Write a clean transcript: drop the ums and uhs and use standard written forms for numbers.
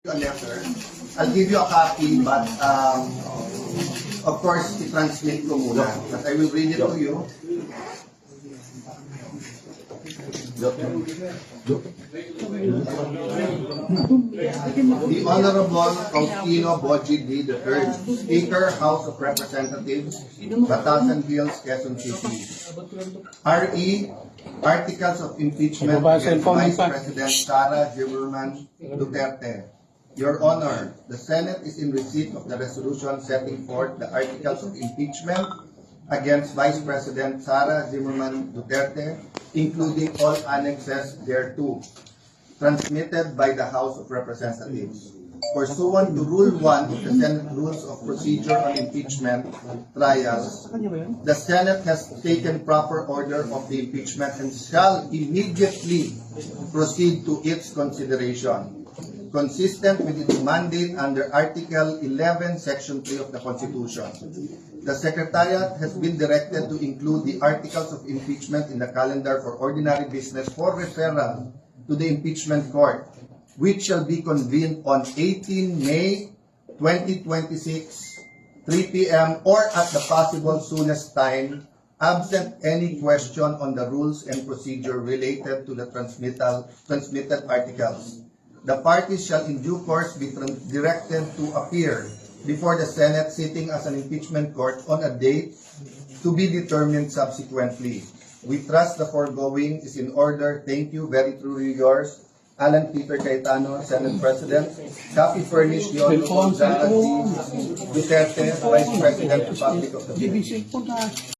A letter. I'll give you a copy, but of course, i-transmit ko muna. But I will read it to you. The Honorable Faustino Boji D. III, Speaker, House of Representatives, Batasan Hills, Quezon City. RE, Articles of Impeachment against Vice President Sara Zimmerman Duterte. Your Honor, the Senate is in receipt of the resolution setting forth the articles of impeachment against Vice President Sara Zimmerman Duterte, including all annexes thereto, transmitted by the House of Representatives. Pursuant to Rule 1 of the Senate Rules of Procedure on Impeachment Trials, the Senate has taken proper order of the impeachment and shall immediately proceed to its consideration, consistent with its mandate under Article 11, Section 3 of the Constitution. The Secretariat has been directed to include the articles of impeachment in the calendar for ordinary business for referral to the impeachment court, which shall be convened on 18 May 2026, 3 p.m. or at the possible soonest time, absent any question on the rules and procedure related to the transmitted articles. The parties shall in due course be directed to appear before the Senate sitting as an impeachment court on a date to be determined subsequently. We trust the foregoing is in order. Thank you. Very truly yours, Alan Peter Cayetano, Senate President. Copy furnished the Honorable Sara G. Duterte, Vice President, Republic of the Philippines.